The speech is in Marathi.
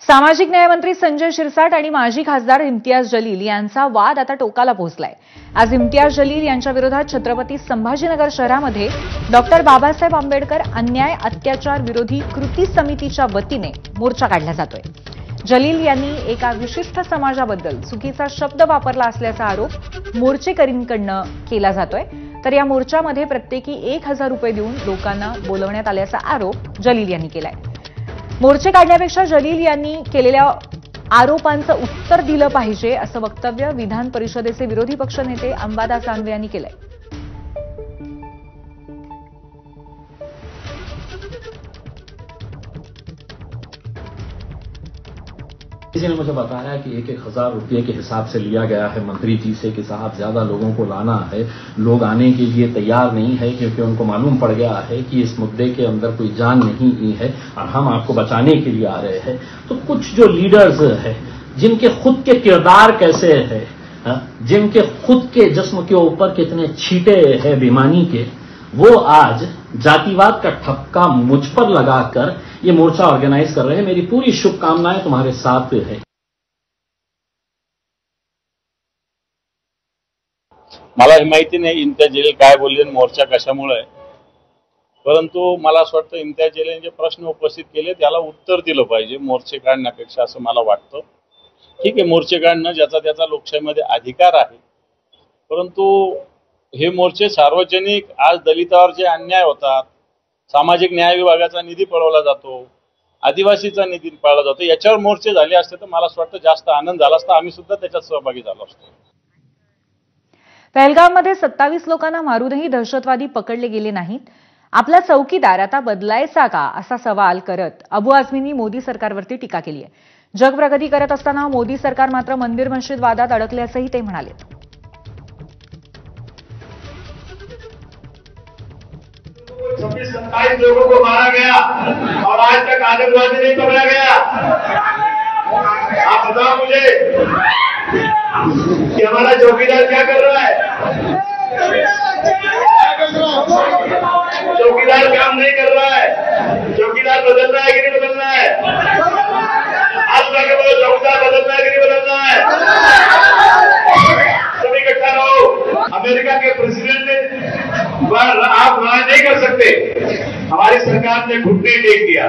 सामाजिक न्याय मंत्री संजय शिरसाट आणि माजी खासदार इम्तियाज जलील यांचा वाद आता टोकाला पोहोचलाय। आज इम्तियाज जलील यांच्या विरोधात छत्रपती संभाजीनगर शहरामध्ये डॉक्टर बाबासाहेब आंबेडकर अन्याय अत्याचार विरोधी कृती समितीच्या वतीने मोर्चा काढला जातोय। जलील यांनी एका विशिष्ट समाजाबद्दल चुकीचा शब्द वापरला असल्याचा आरोप मोर्चेकरींकडून केला जातोय। तर या मोर्चामध्ये प्रत्येकी 1000 रुपये देऊन लोकांना बोलवण्यात आल्याचा आरोप जलील यांनी केलाय। मोर्चे काढण्यापेक्षा जलील यांनी केलेल्या आरोपांचं उत्तर दिलं पाहिजे असं वक्तव्य विधान परिषदेचे विरोधी पक्षनेते अंबादास दानवे यांनी केलंय। किसी ने मुझे बताया कि 1000 रुपये के हिसाब से लिया गया है मंत्री जी से कि साहब ज्यादा लोगों को लाना है, लोग आने के लिए तैयार नहीं है क्योंकि उनको मालूम पड़ गया है कि इस मुद्दे के अंदर कोई जान नहीं है और हम आपको बचाने के लिए आ रहे हैं। तो कुछ जो लीडर्स हैं जिनके खुद के किरदार कैसे है, जिनके खुद के जिस्म के ऊपर कितने छींटे हैं बेईमानी के, वो आज जातिवाद का ठपका मुझ पर लगाकर ये मोर्चा ऑर्गेनाइज कर रहे हैं। मेरी पूरी शुभकामनाएं तुम्हारे साथ है। मला ही माहिती नाही इम्तियाज जलील काय बोलले, मोर्चा कशामुळे आहे, परंतु मला असं वाटतं इम्तियाज जलील जे प्रश्न उपस्थित केले त्याला उत्तर दिलं पाहिजे मोर्चे काढण्यापेक्षा, असं मला वाटतं। ठीक आहे, मोर्चे काढणं ज्याचा त्याचा लोकशाहीमध्ये अधिकार आहे, परंतु हे मोर्चे सार्वजनिक, आज दलितावर जे अन्याय होतात, सामाजिक न्याय विभागाचा निधी पळवला जातो, आदिवासीचा निधी पळवला जातो, याच्यावर मोर्चे झाले असते तर मला असं वाटतं जास्त आनंद झाला असता, आम्ही सुद्धा त्याच्यात सहभागी झालो असतो। पहलगाममध्ये 27 लोकांना मारूनही दहशतवादी पकडले गेले नाहीत। आपला चौकीदार आता बदलायचा का असा सवाल करत अबू आझमींनी मोदी सरकारवरती टीका केली आहे। जग प्रगती करत असताना मोदी सरकार मात्र मंदिर मस्जिद वादात अडकल्याचंही ते म्हणाले। 26-27 लोगों को मारा गया और आज तक आतंकवादी नहीं पकड़ा गया। आप बताओ मुझे कि हमारा चौकीदार क्या कर रहा है? चौकीदार काम नहीं कर रहा है। चौकीदार बदल रहा है कि नहीं बदल रहा है? आप जाके बोलो, चौकीदार बदल रहा है कि नहीं बदल रहा है? सब इकट्ठा रहो। अमेरिका के प्रेसिडेंट पर आप राज नहीं कर सकते। हमारी सरकार ने घुटने टेक दिया।